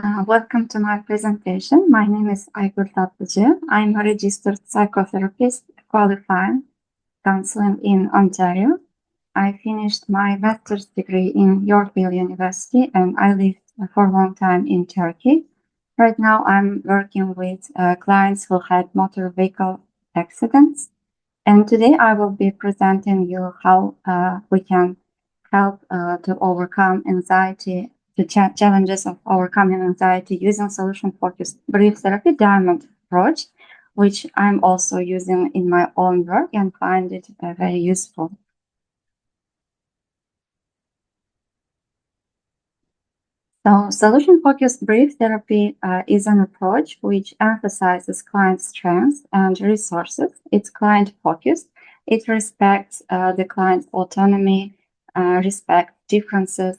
Welcome to my presentation. My name is Aygul Tatlici. I'm a registered psychotherapist qualifying counseling in Ontario. I finished my master's degree in Yorkville University and I lived for a long time in Turkey. Right now I'm working with clients who had motor vehicle accidents. And today I will be presenting you how we can help to overcome anxiety, the challenges of overcoming anxiety using solution-focused brief therapy diamond approach, which I'm also using in my own work and find it very useful. So solution-focused brief therapy is an approach which emphasizes client strengths and resources. It's client-focused. It respects the client's autonomy, respects differences,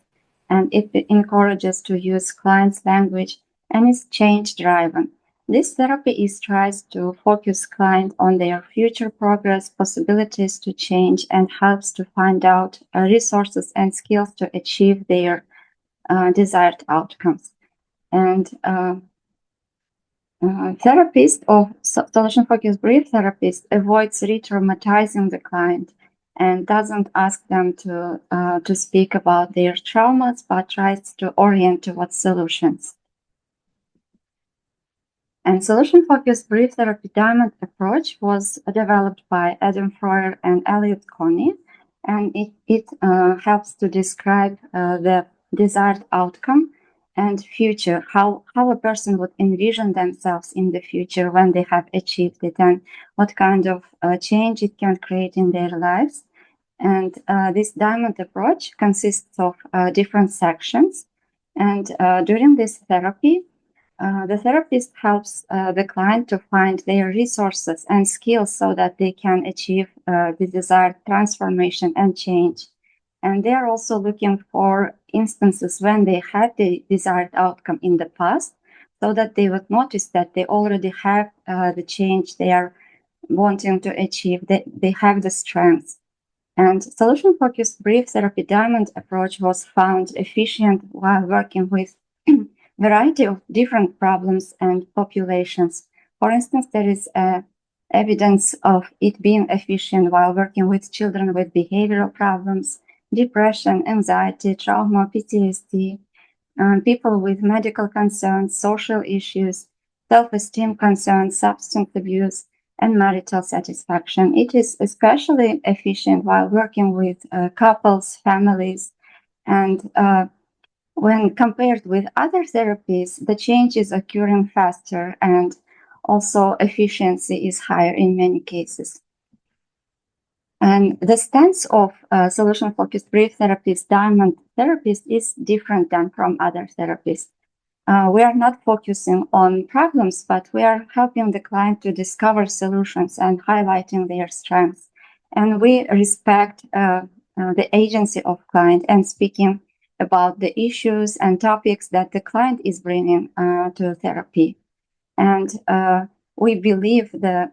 and it encourages to use client's language and is change-driven. This therapy tries to focus client on their future progress, possibilities to change, and helps to find out resources and skills to achieve their desired outcomes. And therapist or solution-focused brief therapist avoids re-traumatizing the client and doesn't ask them to speak about their traumas, but tries to orient towards solutions. And solution-focused brief therapy diamond approach was developed by Adam Freuer and Elliot Coney, and it helps to describe the desired outcome and future, how a person would envision themselves in the future when they have achieved it, and what kind of change it can create in their lives. And this diamond approach consists of different sections. And during this therapy, the therapist helps the client to find their resources and skills so that they can achieve the desired transformation and change. And they are also looking for instances when they had the desired outcome in the past, so that they would notice that they already have the change they are wanting to achieve, they have the strengths. And solution-focused brief therapy diamond approach was found efficient while working with variety of different problems and populations. For instance, there is evidence of it being efficient while working with children with behavioral problems, depression, anxiety, trauma, PTSD, people with medical concerns, social issues, self-esteem concerns, substance abuse, and marital satisfaction. It is especially efficient while working with couples, families, and when compared with other therapies, the change is occurring faster and also efficiency is higher in many cases. And the stance of solution-focused brief therapist, diamond therapist, is different than from other therapists. We are not focusing on problems, but we are helping the client to discover solutions and highlighting their strengths. And we respect the agency of client and speaking about the issues and topics that the client is bringing to therapy. And we believe the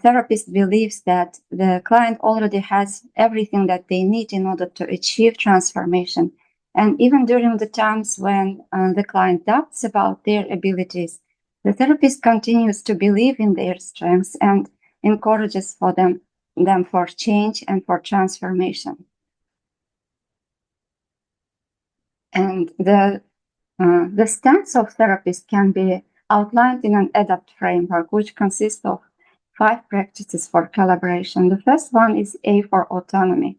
therapist believes that the client already has everything that they need in order to achieve transformation. And even during the times when the client doubts about their abilities, the therapist continues to believe in their strengths and encourages for them for change and for transformation. And the stance of therapist can be outlined in an ADAPT framework, which consists of 5 practices for collaboration. The first one is A for autonomy.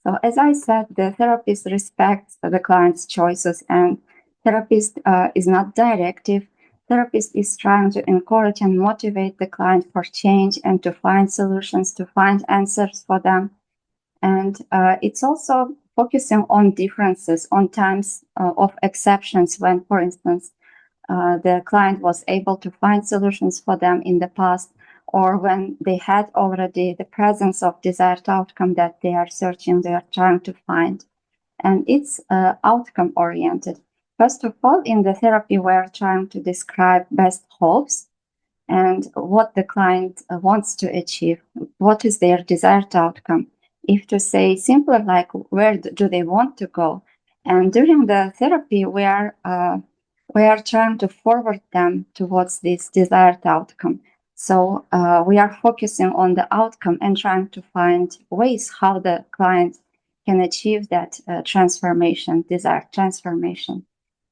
So as I said, the therapist respects the client's choices, and therapist is not directive. Therapist is trying to encourage and motivate the client for change and to find solutions, to find answers for them. And it's also focusing on differences, on times of exceptions when, for instance, the client was able to find solutions for them in the past, or when they had already the presence of desired outcome that they are searching, they are trying to find. And it's outcome oriented. First of all, in the therapy, we're trying to describe best hopes and what the client wants to achieve, what is their desired outcome. If to say simpler, like where do they want to go? And during the therapy, we are we are trying to forward them towards this desired outcome. So we are focusing on the outcome and trying to find ways how the client can achieve that transformation, desired transformation.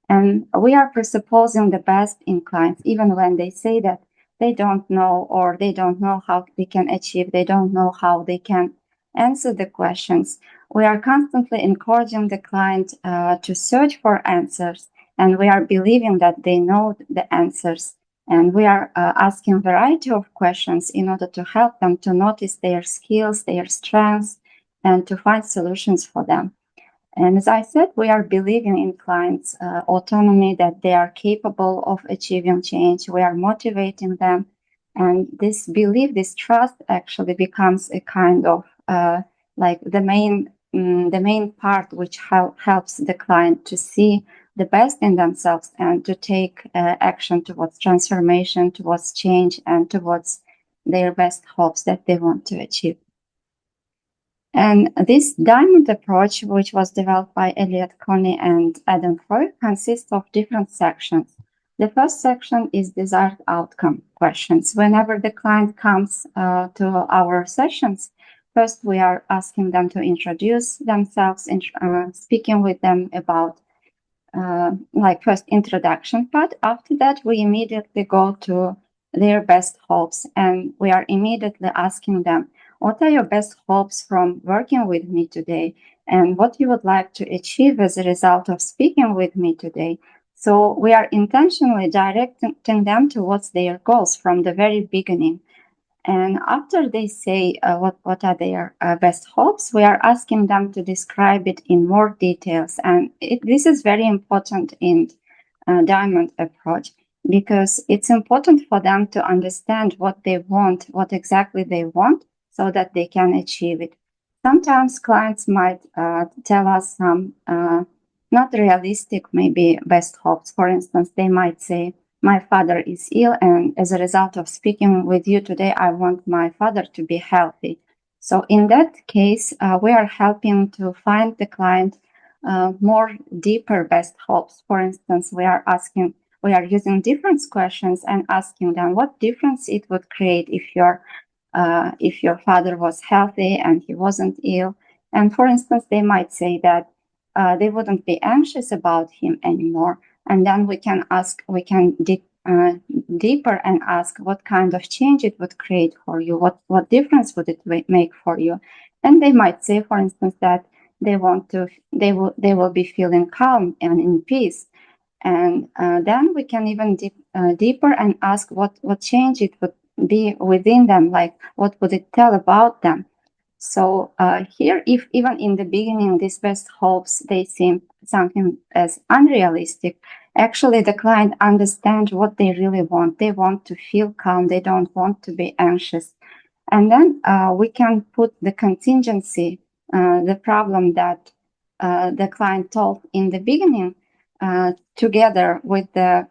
And we are presupposing the best in clients, even when they say that they don't know, or they don't know how they can achieve, they don't know how they can answer the questions. We are constantly encouraging the client to search for answers, and we are believing that they know the answers. And we are asking a variety of questions in order to help them to notice their skills, their strengths, and to find solutions for them. And as I said, we are believing in clients' autonomy, that they are capable of achieving change. We are motivating them. And this belief, this trust actually becomes a kind of like the main part which helps the client to see the best in themselves and to take action towards transformation, towards change, and towards their best hopes that they want to achieve. And this diamond approach, which was developed by Elliot Coney and Adam Freud, consists of different sections. The first section is desired outcome questions. Whenever the client comes to our sessions, first we are asking them to introduce themselves, speaking with them about like first introduction part. After that, we immediately go to their best hopes, and we are immediately asking them, what are your best hopes from working with me today, and what you would like to achieve as a result of speaking with me today? So we are intentionally directing them towards their goals from the very beginning. And after they say what are their best hopes, we are asking them to describe it in more details. And this is very important in diamond approach, because it's important for them to understand what they want, what exactly they want, so that they can achieve it. Sometimes clients might tell us some not realistic, maybe best hopes. For instance, they might say, my father is ill, and as a result of speaking with you today, I want my father to be healthy. So in that case, we are helping to find the client more deeper best hopes. For instance, we are using different questions and asking them what difference it would create if your father was healthy and he wasn't ill. And for instance, they might say that they wouldn't be anxious about him anymore. And then we can dig deeper and ask what kind of change it would create for you, what difference would it make for you. And they might say, for instance, that they will be feeling calm and in peace. And then we can even deeper and ask what change it would be within them, like what would it tell about them. So here, if even in the beginning these best hopes, they seem something as unrealistic, actually the client understands what they really want. They want to feel calm. They don't want to be anxious. And then we can put the contingency, the problem that the client told in the beginning, together with the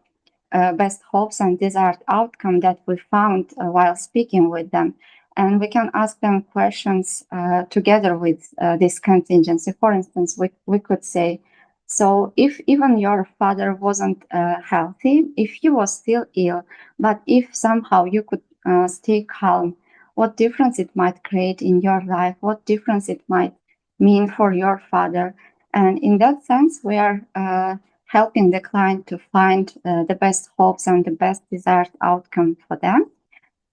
best hopes and desired outcome that we found while speaking with them. And we can ask them questions together with this contingency. For instance, we could say, so if even your father wasn't healthy, if he was still ill, but if somehow you could stay calm, what difference it might create in your life, what difference it might mean for your father. And in that sense, we are helping the client to find the best hopes and the best desired outcome for them.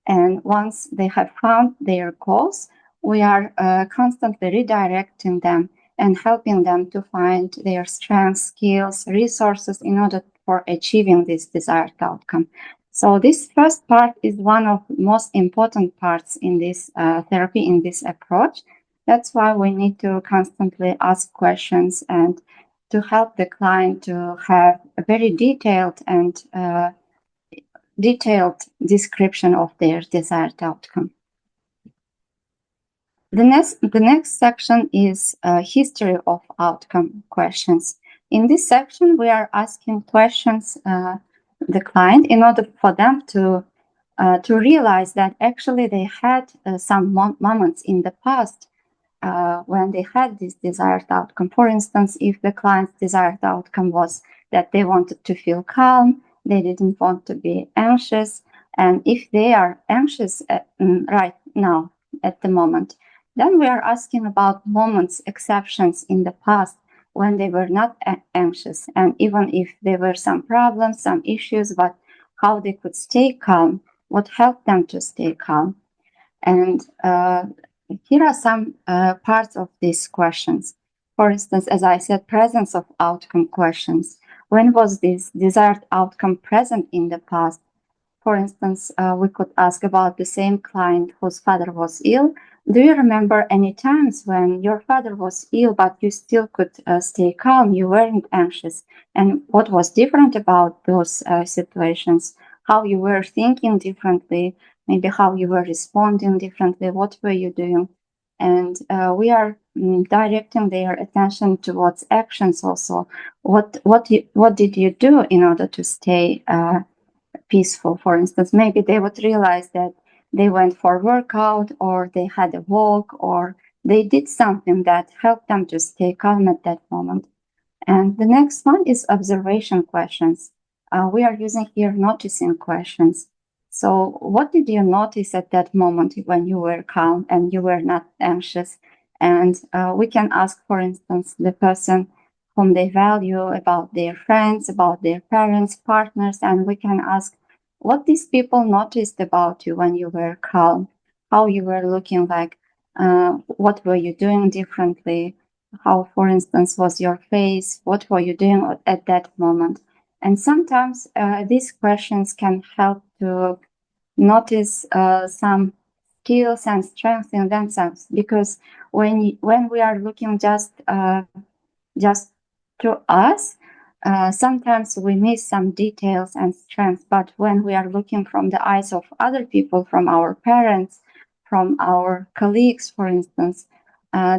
And once they have found their goals, we are constantly redirecting them and helping them to find their strengths, skills, resources in order for achieving this desired outcome. So this first part is one of the most important parts in this therapy, in this approach. That's why we need to constantly ask questions and to help the client to have a very detailed description of their desired outcome. The next section is history of outcome questions. In this section, we are asking questions the client in order for them to realize that actually they had some moments in the past when they had this desired outcome. For instance, if the client's desired outcome was that they wanted to feel calm. They didn't want to be anxious. And if they are anxious right now, at the moment, then we are asking about moments, exceptions in the past when they were not anxious. And even if there were some problems, some issues, but how they could stay calm, what helped them to stay calm. And here are some parts of these questions. For instance, as I said, presence of outcome questions. When was this desired outcome present in the past? For instance, we could ask about the same client whose father was ill. Do you remember any times when your father was ill, but you still could stay calm? You weren't anxious. And what was different about those situations? How you were thinking differently, maybe how you were responding differently. What were you doing? And we are directing their attention towards actions also. What did you do in order to stay peaceful? For instance, maybe they would realize that they went for a workout, or they had a walk, or they did something that helped them to stay calm at that moment. And the next one is observation questions. We are using here noticing questions. So what did you notice at that moment when you were calm and you were not anxious? And we can ask, for instance, the person whom they value, about their friends, about their parents, partners, and we can ask what these people noticed about you when you were calm, how you were looking like, what were you doing differently, how, for instance, was your face, what were you doing at that moment. And sometimes these questions can help to notice some skills and strengths in themselves, because when we are looking just to us, sometimes we miss some details and strengths. But when we are looking from the eyes of other people, from our parents, from our colleagues, for instance,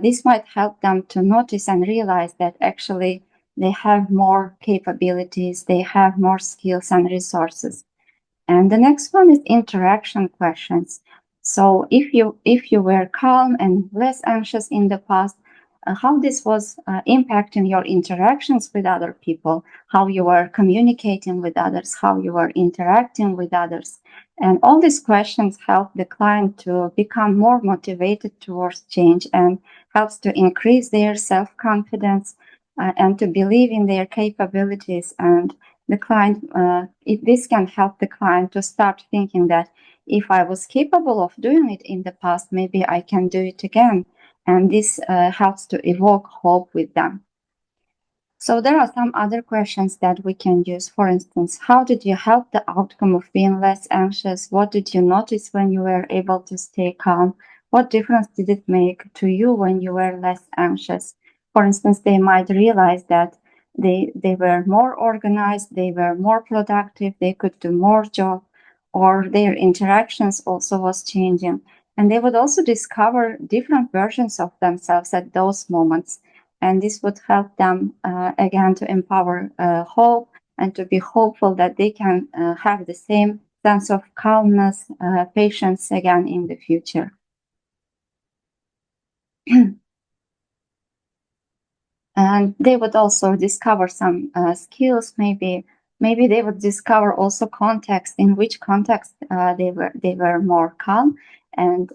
this might help them to notice and realize that actually they have more capabilities, they have more skills and resources. And the next one is interaction questions. So if you were calm and less anxious in the past, how this was impacting your interactions with other people, how you were communicating with others, how you were interacting with others. And all these questions help the client to become more motivated towards change, and helps to increase their self-confidence and to believe in their capabilities. And the client, this can help the client to start thinking that if I was capable of doing it in the past, maybe I can do it again. And this helps to evoke hope with them. So there are some other questions that we can use. For instance, how did you help the outcome of being less anxious? What did you notice when you were able to stay calm? What difference did it make to you when you were less anxious? For instance, they might realize that they were more organized, they were more productive, they could do more job, or their interactions also was changing. And they would also discover different versions of themselves at those moments. And this would help them, again, to empower hope and to be hopeful that they can have the same sense of calmness, patience again in the future. And they would also discover some skills. Maybe they would discover also context, in which context they were more calm. And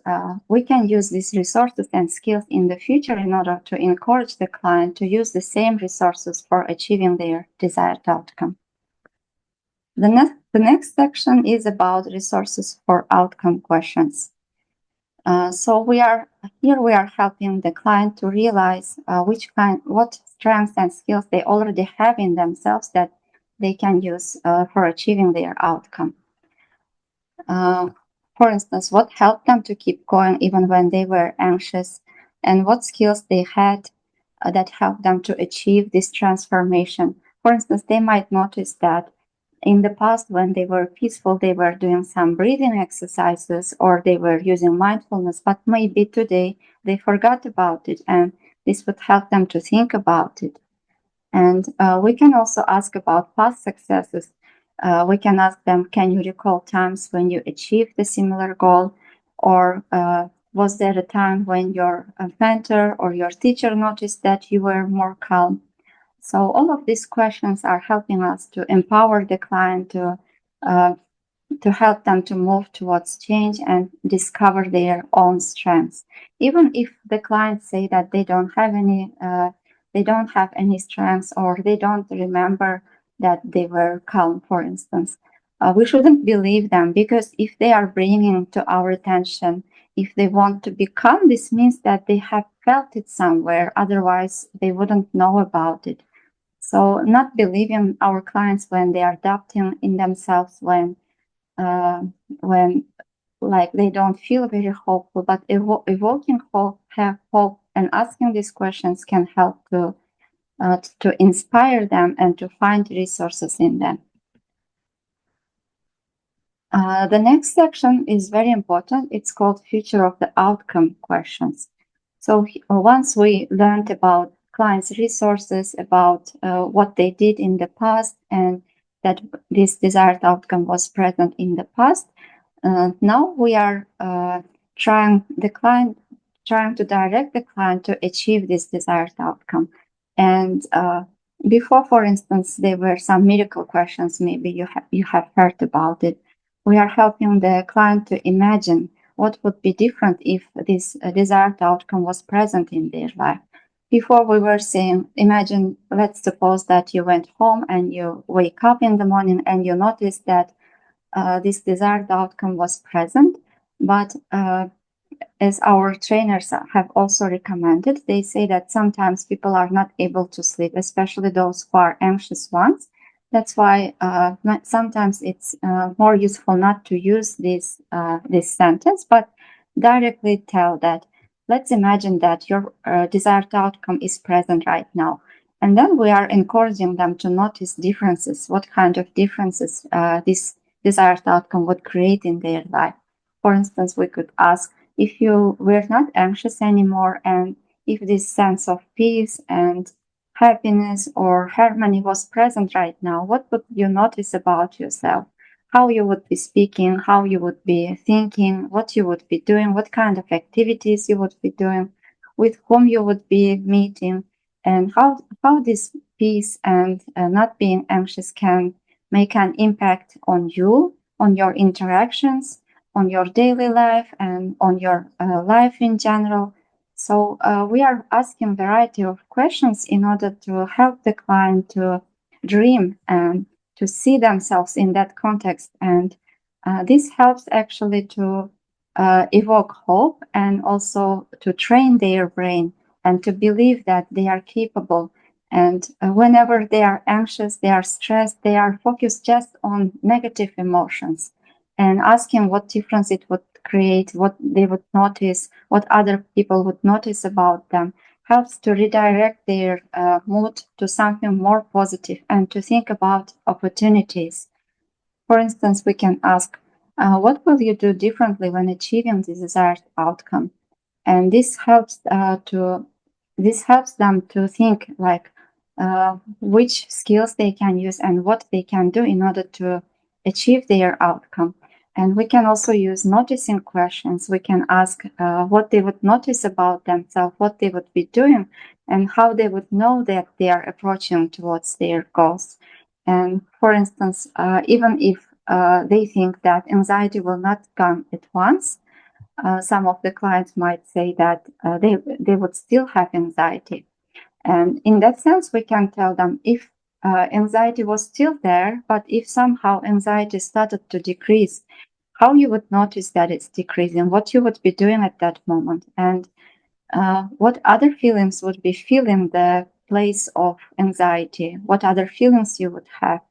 we can use these resources and skills in the future in order to encourage the client to use the same resources for achieving their desired outcome. The next section is about resources for outcome questions. So we are helping the client to realize what strengths and skills they already have in themselves that they can use for achieving their outcome. For instance, what helped them to keep going even when they were anxious, and what skills they had that helped them to achieve this transformation. For instance, they might notice that in the past, when they were peaceful, they were doing some breathing exercises, or they were using mindfulness, but maybe today they forgot about it, and this would help them to think about it. And we can also ask about past successes. We can ask them, can you recall times when you achieved a similar goal? Or was there a time when your mentor or your teacher noticed that you were more calm? So all of these questions are helping us to empower the client to help them to move towards change and discover their own strengths. Even if the clients say that they don't have any strengths, or they don't remember that they were calm, for instance, we shouldn't believe them, because if they are bringing to our attention, if they want to be calm, this means that they have felt it somewhere. Otherwise, they wouldn't know about it. So, not believing our clients when they are doubting in themselves, uh, when like they don't feel very hopeful, but evoking hope, have hope, and asking these questions can help to inspire them and to find resources in them. The next section is very important. It's called Future of the Outcome questions. So once we learned about clients' resources, about what they did in the past, and that this desired outcome was present in the past, now we are trying to direct the client to achieve this desired outcome. And before, for instance, there were some miracle questions. Maybe you have heard about it. We are helping the client to imagine what would be different if this desired outcome was present in their life. Before, we were saying, imagine, let's suppose that you went home and you wake up in the morning and you notice that this desired outcome was present, but as our trainers have also recommended, they say that sometimes people are not able to sleep, especially those who are anxious ones. That's why sometimes it's more useful not to use this sentence, but directly tell that, let's imagine that your desired outcome is present right now. And then we are encouraging them to notice differences, what kind of differences this desired outcome would create in their life. For instance, we could ask, if you were not anxious anymore, and if this sense of peace and happiness or harmony was present right now, what would you notice about yourself? How you would be speaking, how you would be thinking, what you would be doing, what kind of activities you would be doing, with whom you would be meeting, and how this peace and not being anxious can make an impact on you, on your interactions, on your daily life, and on your life in general. So we are asking a variety of questions in order to help the client to dream and to see themselves in that context. And this helps actually to evoke hope, and also to train their brain and to believe that they are capable. And whenever they are anxious, they are stressed, they are focused just on negative emotions, and asking what difference it would create, what they would notice, what other people would notice about them, helps to redirect their mood to something more positive and to think about opportunities. For instance, we can ask, what will you do differently when achieving the desired outcome? And this helps them to think like which skills they can use and what they can do in order to achieve their outcome. And we can also use noticing questions. We can ask what they would notice about themselves, what they would be doing, and how they would know that they are approaching towards their goals. And for instance, even if they think that anxiety will not come at once, some of the clients might say that they would still have anxiety. And in that sense, we can tell them, if anxiety was still there, but if somehow anxiety started to decrease, how you would notice that it's decreasing, what you would be doing at that moment, and what other feelings would be filling the place of anxiety, what other feelings you would have.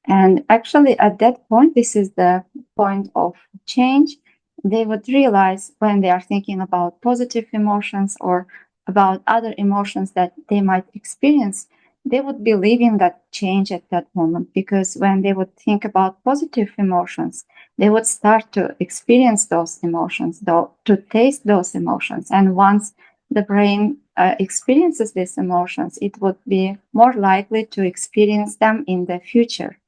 And actually, at that point, this is the point of change. They would realize, when they are thinking about positive emotions or about other emotions that they might experience, they would be living that change at that moment. Because when they would think about positive emotions, they would start to experience those emotions, though, to taste those emotions. And once the brain experiences these emotions, it would be more likely to experience them in the future.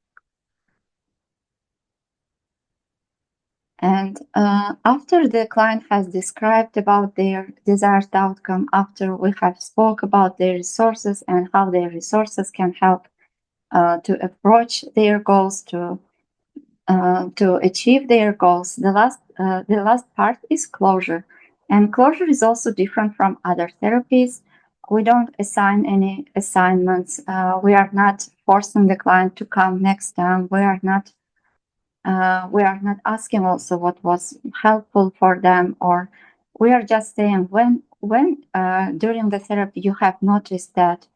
And after the client has described about their desired outcome, after we have spoke about their resources and how their resources can help to approach their goals, to achieve their goals, the last part is closure. And closure is also different from other therapies. We don't assign any assignments. We are not forcing the client to come next time. We are not asking also what was helpful for them, or we are just saying when during the therapy you have noticed that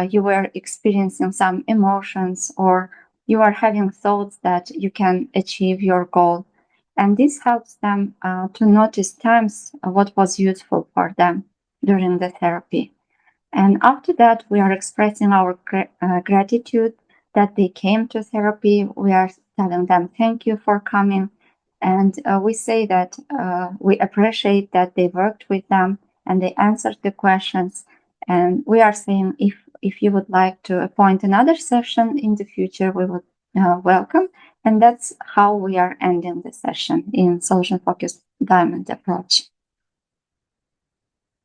you were experiencing some emotions, or you are having thoughts that you can achieve your goal. And this helps them to notice times what was useful for them during the therapy. And after that, we are expressing our gratitude that they came to therapy. We are telling them thank you for coming. And we say that we appreciate that they worked with them and they answered the questions. And we are saying if you would like to appoint another session in the future, we would welcome. And that's how we are ending the session in solution focused diamond approach.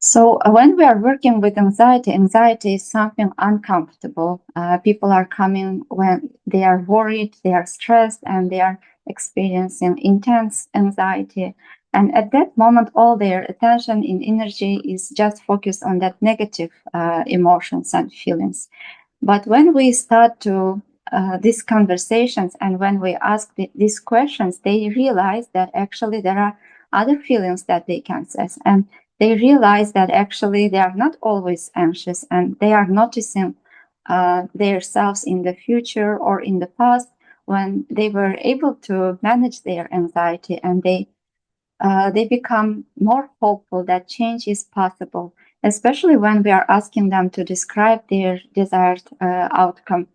So when we are working with anxiety, anxiety is something uncomfortable. People are coming when they are worried, they are stressed, and they are experiencing intense anxiety. And at that moment, all their attention and energy is just focused on that negative emotions and feelings. But when we start to these conversations and when we ask these questions, they realize that actually there are other feelings that they can sense. And they realize that actually they are not always anxious and they are noticing themselves in the future or in the past when they were able to manage their anxiety, and they become more hopeful that change is possible, especially when we are asking them to describe their desired outcome.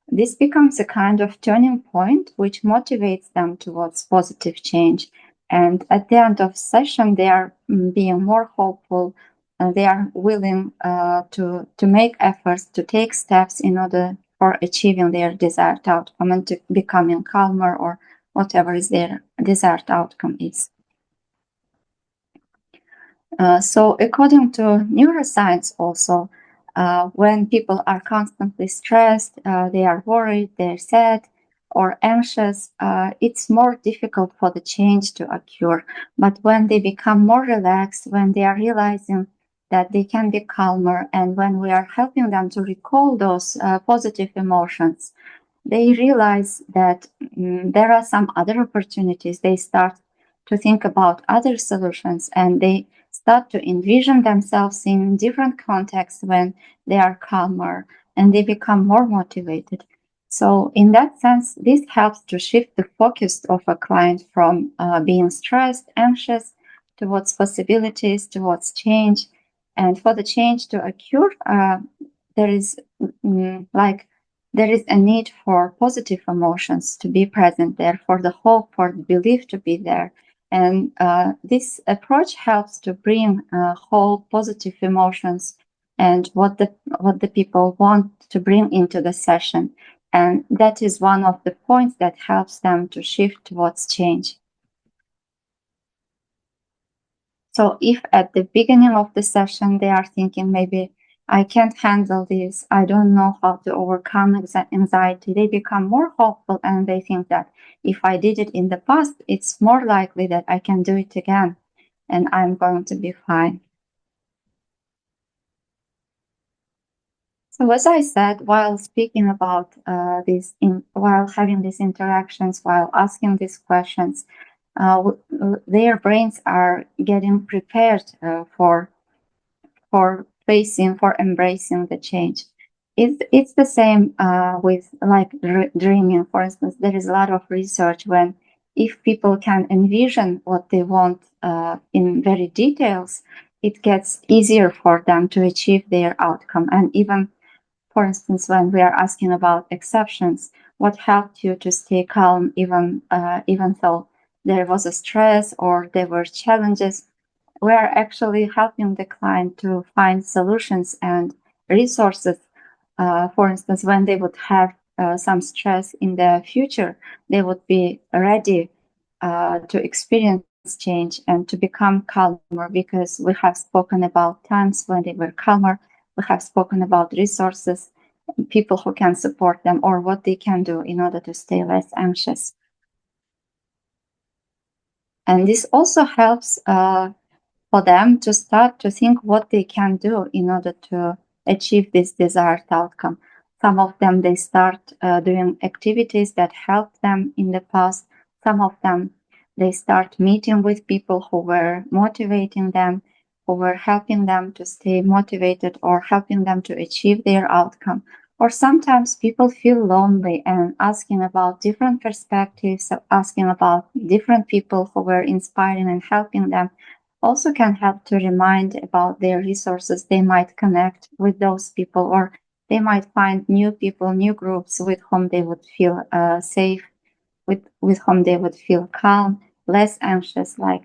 This becomes a kind of turning point which motivates them towards positive change. And at the end of session, they are being more hopeful. They are willing to make efforts, to take steps in order for achieving their desired outcome and to becoming calmer or whatever is their desired outcome is. So according to neuroscience also, when people are constantly stressed, they are worried, they're sad or anxious, it's more difficult for the change to occur. But when they become more relaxed, when they are realizing that they can be calmer, and when we are helping them to recall those positive emotions, they realize that there are some other opportunities. They start to think about other solutions, and they start to envision themselves in different contexts when they are calmer, and they become more motivated. So in that sense, this helps to shift the focus of a client from being stressed, anxious, towards possibilities, towards change. And for the change to occur, there is there is a need for positive emotions to be present there, for the hope, for the belief to be there. And this approach helps to bring whole positive emotions and what the people want to bring into the session. And that is one of the points that helps them to shift towards change. So if at the beginning of the session they are thinking maybe I can't handle this, I don't know how to overcome anxiety, they become more hopeful and they think that if I did it in the past, it's more likely that I can do it again and I'm going to be fine. So as I said, while speaking about while having these interactions, while asking these questions, their brains are getting prepared for facing, for embracing the change. It's the same with like dreaming. For instance, there is a lot of research when if people can envision what they want in very details, it gets easier for them to achieve their outcome. And even, for instance, when we are asking about exceptions, what helped you to stay calm even though there was a stress or there were challenges, we are actually helping the client to find solutions and resources. For instance, when they would have some stress in the future, they would be ready to experience change and to become calmer, because we have spoken about times when they were calmer. We have spoken about resources, people who can support them, or what they can do in order to stay less anxious. And this also helps for them to start to think what they can do in order to achieve this desired outcome. Some of them, they start doing activities that helped them in the past. Some of them, they start meeting with people who were motivating them, who were helping them to stay motivated or helping them to achieve their outcome. Or sometimes people feel lonely and asking about different perspectives, asking about different people who were inspiring and helping them also can help to remind about their resources. They might connect with those people, or they might find new people, new groups with whom they would feel safe, with whom they would feel calm, less anxious. Like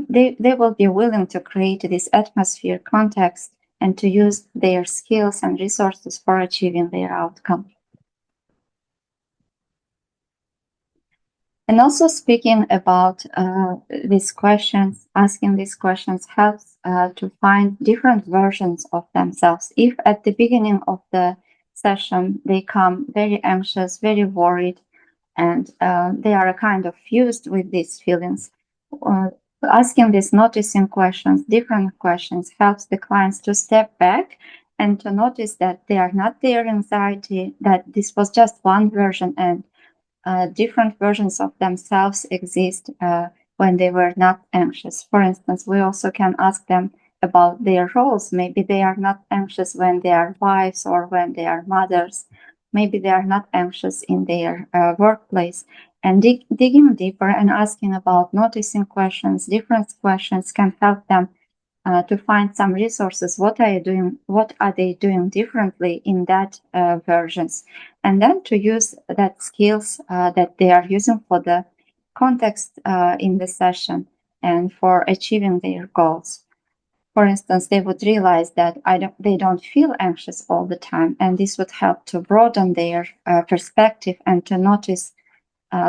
they will be willing to create this atmosphere, context, and to use their skills and resources for achieving their outcome. And also speaking about these questions, asking these questions helps to find different versions of themselves. If at the beginning of the session they come very anxious, very worried, and they are kind of fused with these feelings, asking these noticing questions, different questions, helps the clients to step back and to notice that they are not their anxiety, that this was just one version, and different versions of themselves exist when they were not anxious. For instance, we also can ask them about their roles. Maybe they are not anxious when they are wives or when they are mothers. Maybe they are not anxious in their workplace. And digging deeper and asking about noticing questions, different questions can help them to find some resources. What are they doing differently in that versions? And then to use that skills that they are using for the context in the session and for achieving their goals. For instance, they would realize that they don't feel anxious all the time, and this would help to broaden their perspective and to notice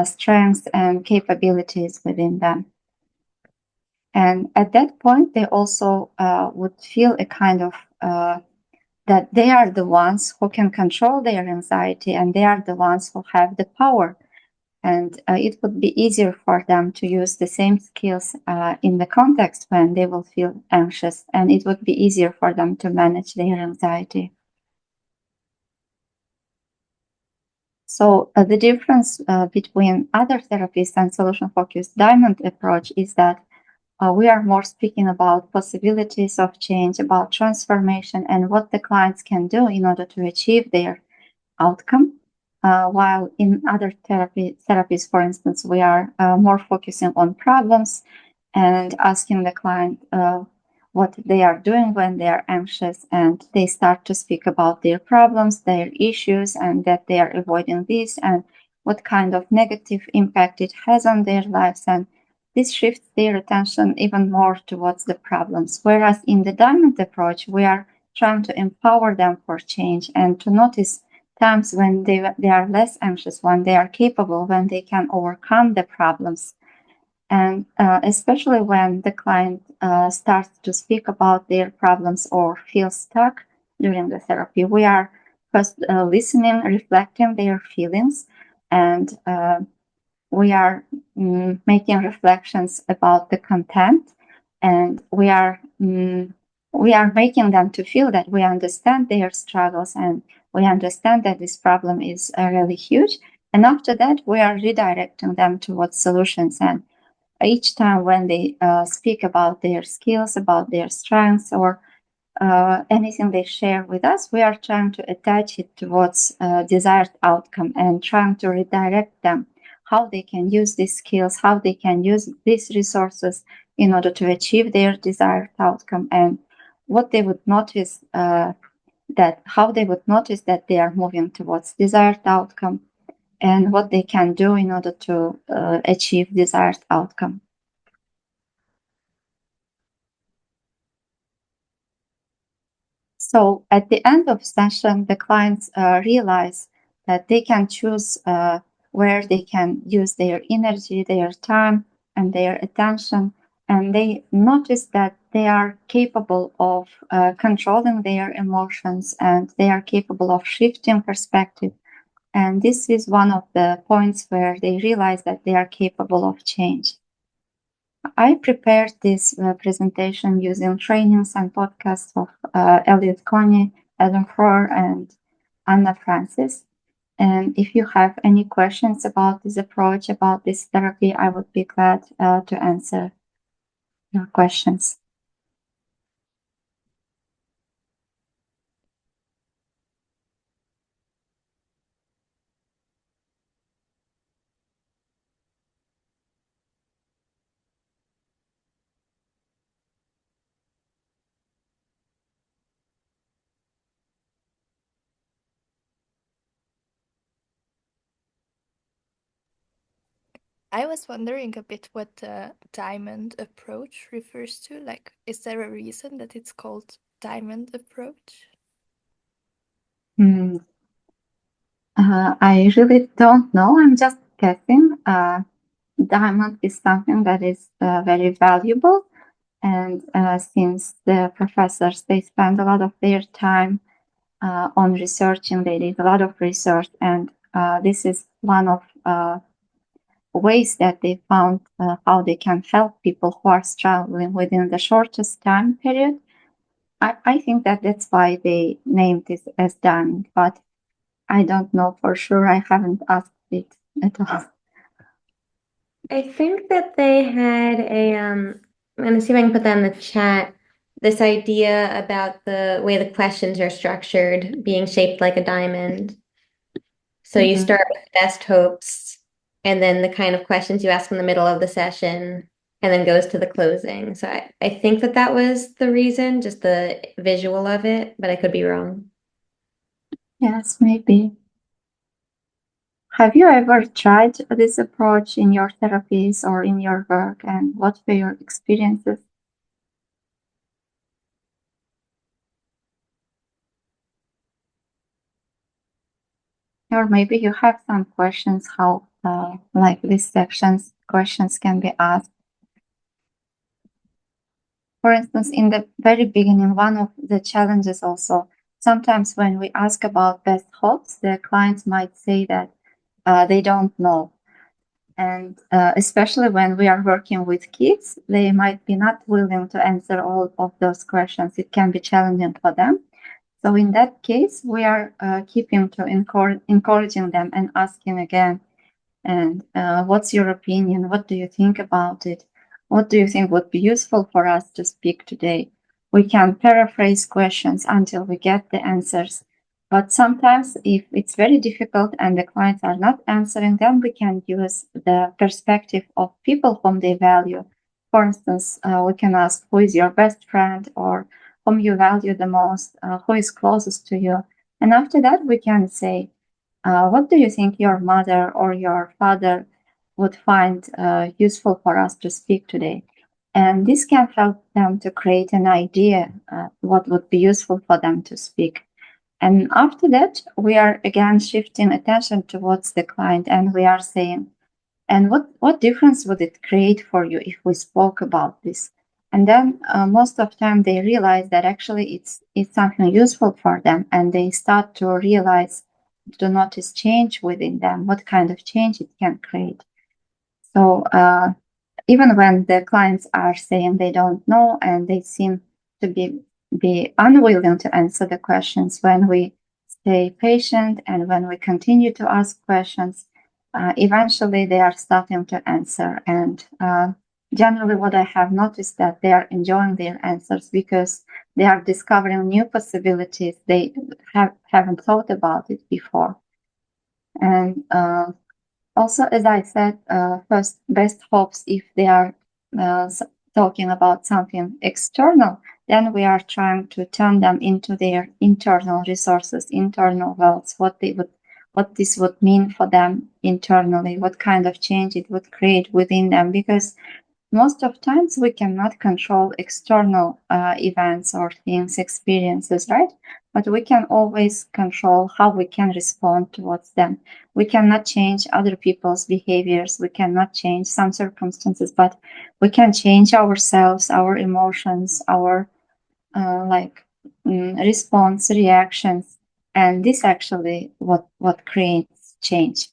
strengths and capabilities within them. And at that point, they also would feel a kind of that they are the ones who can control their anxiety, and they are the ones who have the power. And it would be easier for them to use the same skills in the context when they will feel anxious, and it would be easier for them to manage their anxiety. So the difference between other therapies and solution-focused diamond approach is that we are more speaking about possibilities of change, about transformation, and what the clients can do in order to achieve their outcome. While in other therapies, for instance, we are more focusing on problems and asking the client what they are doing when they are anxious, and they start to speak about their problems, their issues, and that they are avoiding this and what kind of negative impact it has on their lives. And this shifts their attention even more towards the problems. Whereas in the diamond approach, we are trying to empower them for change and to notice times when they are less anxious, when they are capable, when they can overcome the problems. And especially when the client starts to speak about their problems or feel stuck during the therapy, we are first listening, reflecting their feelings, and we are making reflections about the content, and we are making them to feel that we understand their struggles and we understand that this problem is really huge. And after that, we are redirecting them towards solutions. And each time when they speak about their skills, about their strengths, or anything they share with us, we are trying to attach it towards desired outcome and trying to redirect them how they can use these skills, how they can use these resources in order to achieve their desired outcome, and what they would notice how they would notice that they are moving towards desired outcome, and what they can do in order to achieve desired outcome. So at the end of session, the clients realize that they can choose where they can use their energy, their time, and their attention. And they notice that they are capable of controlling their emotions, and they are capable of shifting perspective. And this is one of the points where they realize that they are capable of change. I prepared this presentation using trainings and podcasts of Elliot Coney, Adam Froer, and Anna Francis. And if you have any questions about this approach, about this therapy, I would be glad to answer your questions. I was wondering a bit what the diamond approach refers to. Like, is there a reason that it's called diamond approach? I really don't know. I'm just guessing. Diamond is something that is very valuable. And since the professors, they spend a lot of their time on researching, they did a lot of research. And this is one of ways that they found how they can help people who are struggling within the shortest time period. I think that that's why they named this as diamond, but I don't know for sure. I haven't asked it at all. I think that they had I'm gonna see if I can put that in the chat. This idea about the way the questions are structured being shaped like a diamond. So you start with best hopes, and then the kind of questions you ask in the middle of the session, and then goes to the closing. So I think that that was the reason, just the visual of it, but I could be wrong. Yes, maybe. Have you ever tried this approach in your therapies or in your work, and what were your experiences? Or maybe you have some questions how like these sections questions can be asked. For instance, in the very beginning, one of the challenges also, sometimes when we ask about best hopes, the clients might say that they don't know. And especially when we are working with kids, they might be not willing to answer all of those questions. It can be challenging for them. So in that case, we are keeping to encouraging them and asking again, and what's your opinion? What do you think about it? What do you think would be useful for us to speak today? We can paraphrase questions until we get the answers. But sometimes, if it's very difficult and the clients are not answering them, we can use the perspective of people whom they value. For instance, we can ask, who is your best friend, or whom you value the most, who is closest to you. And after that, we can say, what do you think your mother or your father would find useful for us to speak today? And this can help them to create an idea what would be useful for them to speak. And after that, we are again shifting attention towards the client, and we are saying, and what difference would it create for you if we spoke about this? And then most of the time they realize that actually it's something useful for them, and they start to realize, to notice change within them, what kind of change it can create. So even when the clients are saying they don't know and they seem to be unwilling to answer the questions, when we stay patient and when we continue to ask questions, eventually they are starting to answer. And generally what I have noticed that they are enjoying their answers because they are discovering new possibilities. They haven't thought about it before. And also, as I said, first, best hopes, if they are talking about something external, then we are trying to turn them into their internal resources, internal wealth, what this would mean for them internally, what kind of change it would create within them. Because most of times we cannot control external events or things, experiences, right? But we can always control how we can respond towards them. We cannot change other people's behaviors. We cannot change some circumstances, but we can change ourselves, our emotions, our response, reactions, and this actually what creates change.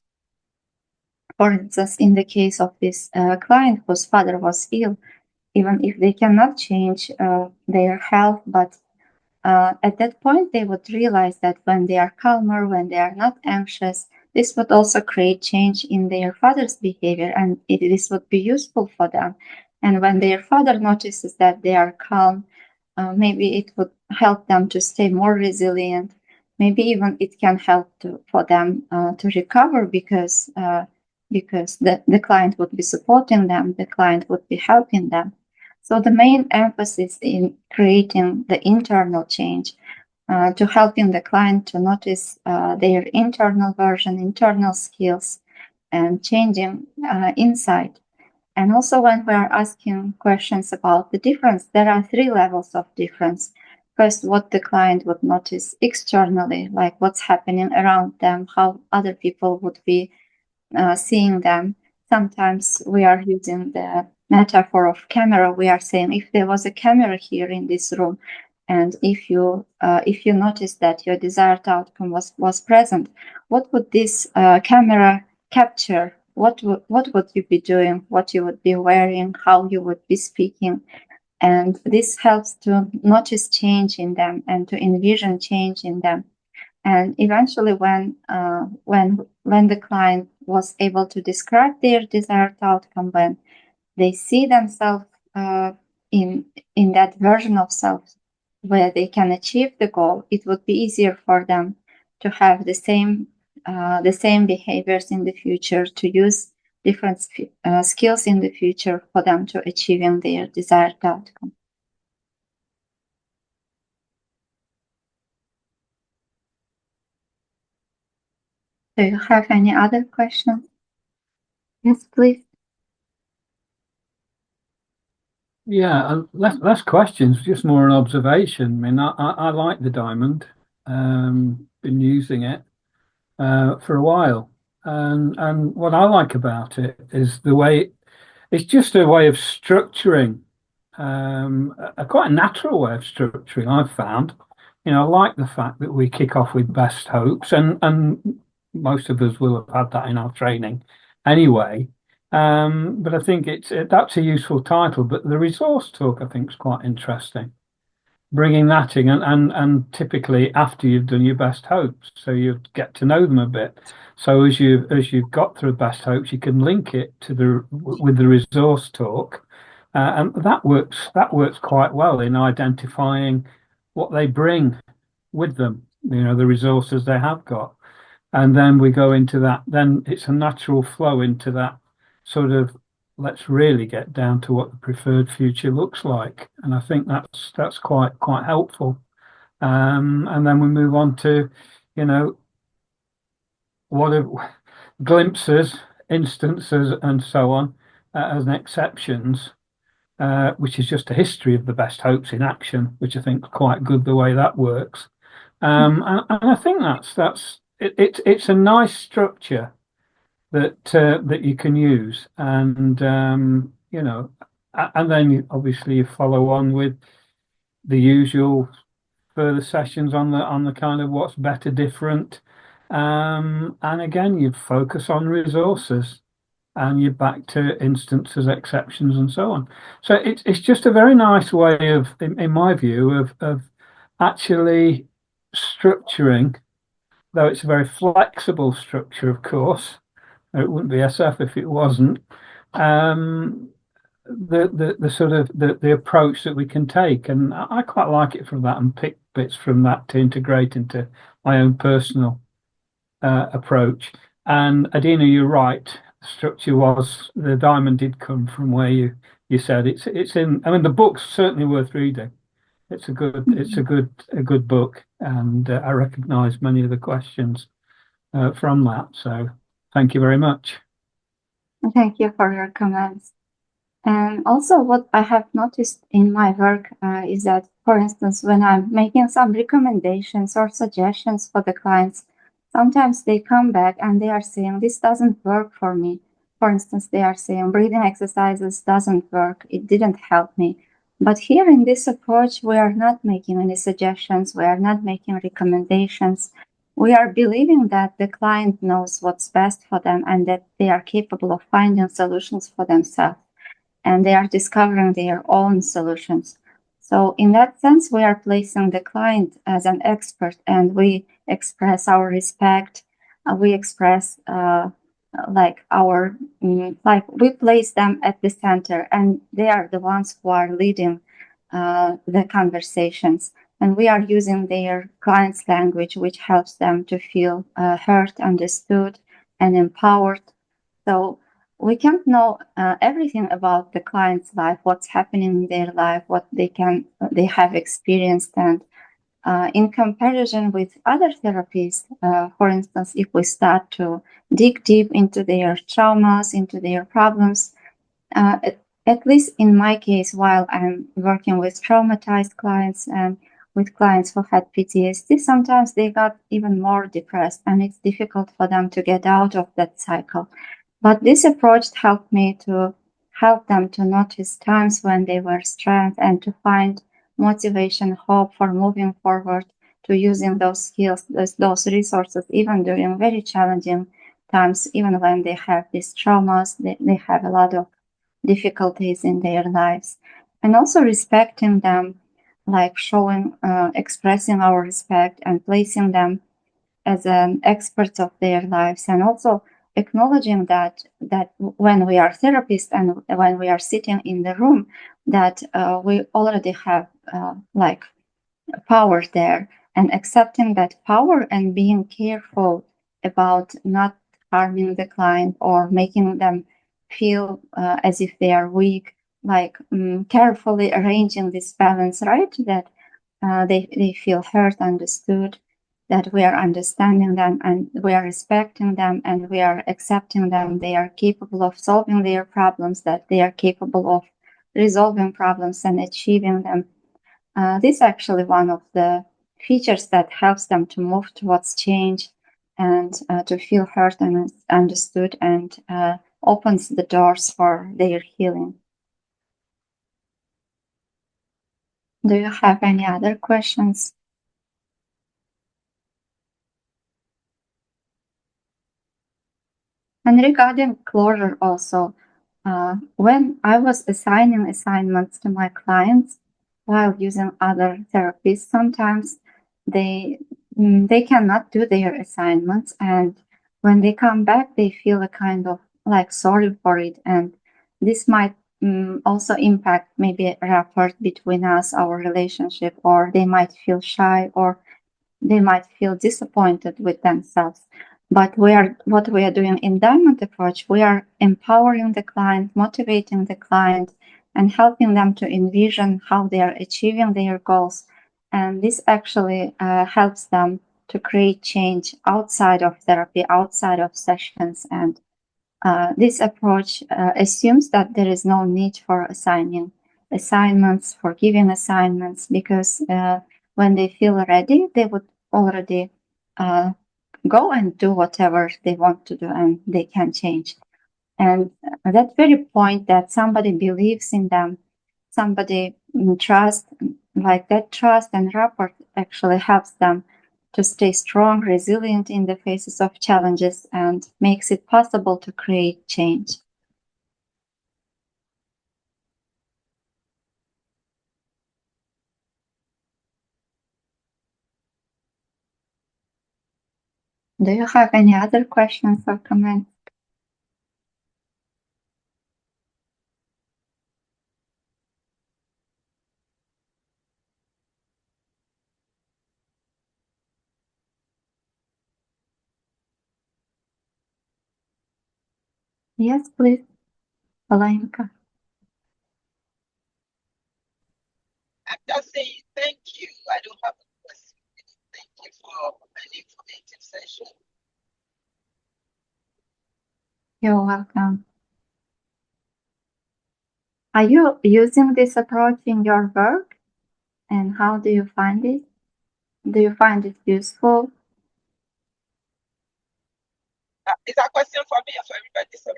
For instance, in the case of this client whose father was ill, even if they cannot change their health, but at that point they would realize that when they are calmer, when they are not anxious, this would also create change in their father's behavior, and this would be useful for them. And when their father notices that they are calm, maybe it would help them to stay more resilient. Maybe even it can help for them to recover because the client would be supporting them, the client would be helping them. So the main emphasis in creating the internal change, to helping the client to notice their internal version, internal skills, and changing inside. And also when we are asking questions about the difference, there are 3 levels of difference. First, what the client would notice externally, like what's happening around them, how other people would be seeing them. Sometimes we are using the metaphor of camera. We are saying if there was a camera here in this room, and if you notice that your desired outcome was present, what would this camera capture? What would you be doing? What you would be wearing? How you would be speaking? And this helps to notice change in them and to envision change in them. And eventually, when the client was able to describe their desired outcome, when they see themselves in that version of self where they can achieve the goal, it would be easier for them to have the same behaviors in the future, to use different skills in the future for them to achieving their desired outcome. Do you have any other questions? Yes, please. Yeah, less questions, just more an observation. I mean, I like the diamond. Been using it for a while, and what I like about it is the way it's just a way of structuring, a quite natural way of structuring. I've found, I like the fact that we kick off with best hopes, and most of us will have had that in our training anyway. But I think that's a useful title. But the resource talk, I think, is quite interesting. Bringing that in, and typically after you've done your best hopes, so you get to know them a bit. So as you've got through best hopes, you can link it with the resource talk, and that works quite well in identifying what they bring with them. The resources they have got. And then we go into that, then it's a natural flow into that sort of, let's really get down to what the preferred future looks like. And I think that's quite helpful. And then we move on to, what are glimpses, instances, and so on, as an exceptions, which is just a history of the best hopes in action, which I think is quite good the way that works. And I think it's a nice structure that you can use, and and then obviously you follow on with the usual further sessions on the kind of what's better, different, and again you focus on resources, and you're back to instances, exceptions, and so on. So it's just a very nice way of, in my view, of actually structuring, though it's a very flexible structure, of course. It wouldn't be SF if it wasn't. The sort of the approach that we can take, and I quite like it from that, and pick bits from that to integrate into my own personal approach. And Adina, you're right. The structure was the diamond did come from where you said it's in. I mean, the book's certainly worth reading. It's a good book, and I recognise many of the questions from that. So thank you very much. Thank you for your comments. And also, what I have noticed in my work is that, for instance, when I'm making some recommendations or suggestions for the clients, sometimes they come back and they are saying, this doesn't work for me. For instance, they are saying, breathing exercises doesn't work, it didn't help me. But here in this approach, we are not making any suggestions, we are not making recommendations. We are believing that the client knows what's best for them and that they are capable of finding solutions for themselves, and they are discovering their own solutions. So in that sense, we are placing the client as an expert, and we express our respect. We express like our like we place them at the center, and they are the ones who are leading the conversations. And we are using their client's language, which helps them to feel heard, understood, and empowered. So we can't know everything about the client's life, what's happening in their life, what they have experienced, and in comparison with other therapies, for instance, if we start to dig deep into their traumas, into their problems, at least in my case, while I'm working with traumatized clients and with clients who had PTSD, sometimes they got even more depressed, and it's difficult for them to get out of that cycle. But this approach helped me to help them to notice times when they were stressed and to find motivation, hope for moving forward, to using those skills, those resources, even during very challenging times, even when they have these traumas, they have a lot of difficulties in their lives. And also respecting them, like showing, expressing our respect and placing them as an expert of their lives, and also acknowledging that when we are therapists and when we are sitting in the room, that we already have like power there, and accepting that power and being careful about not harming the client or making them feel as if they are weak, like carefully arranging this balance, right? That they feel heard, understood, that we are understanding them and we are respecting them and we are accepting them. They are capable of solving their problems, that they are capable of resolving problems and achieving them. This is actually one of the features that helps them to move towards change and to feel heard and understood, and opens the doors for their healing. Do you have any other questions? And regarding closure also, when I was assigning assignments to my clients while using other therapies, sometimes they cannot do their assignments, and when they come back, they feel a kind of like sorry for it, and this might also impact maybe a rapport between us, our relationship, or they might feel shy, or they might feel disappointed with themselves. But what we are doing in Diamond Approach, we are empowering the client, motivating the client, and helping them to envision how they are achieving their goals. And this actually helps them to create change outside of therapy, outside of sessions. And this approach assumes that there is no need for assigning assignments, for giving assignments, because when they feel ready, they would already go and do whatever they want to do, and they can change. And that very point that somebody believes in them, somebody trust, like that trust and rapport actually helps them to stay strong, resilient in the faces of challenges, and makes it possible to create change. Do you have any other questions or comments? Yes, please, Olenka. I'm just saying thank you. I don't have a question. Thank you for an informative session. You're welcome. Are you using this approach in your work? And how do you find it? Do you find it useful? Is that a question for me or for everybody? Sorry.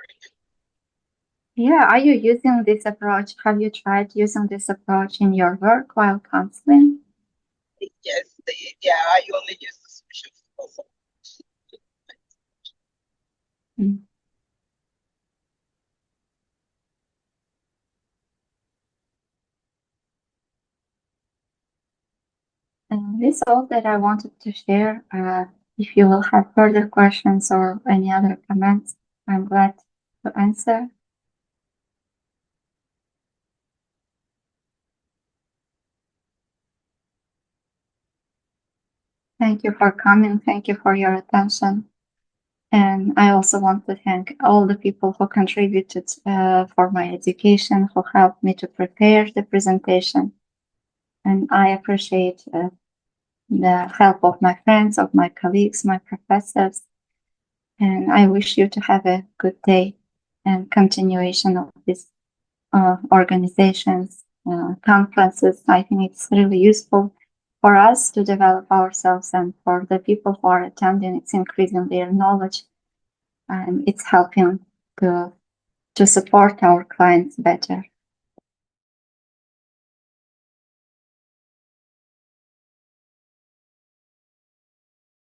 Yeah, are you using this approach? Have you tried using this approach in your work while counseling? Yes, yeah, I only use the social also. Mm. And this is all that I wanted to share. If you will have further questions or any other comments, I'm glad to answer. Thank you for coming. Thank you for your attention. And I also want to thank all the people who contributed for my education, who helped me to prepare the presentation. And I appreciate the help of my friends, of my colleagues, my professors. And I wish you to have a good day and continuation of these organizations, conferences. I think it's really useful for us to develop ourselves, and for the people who are attending, it's increasing their knowledge, and it's helping to support our clients better.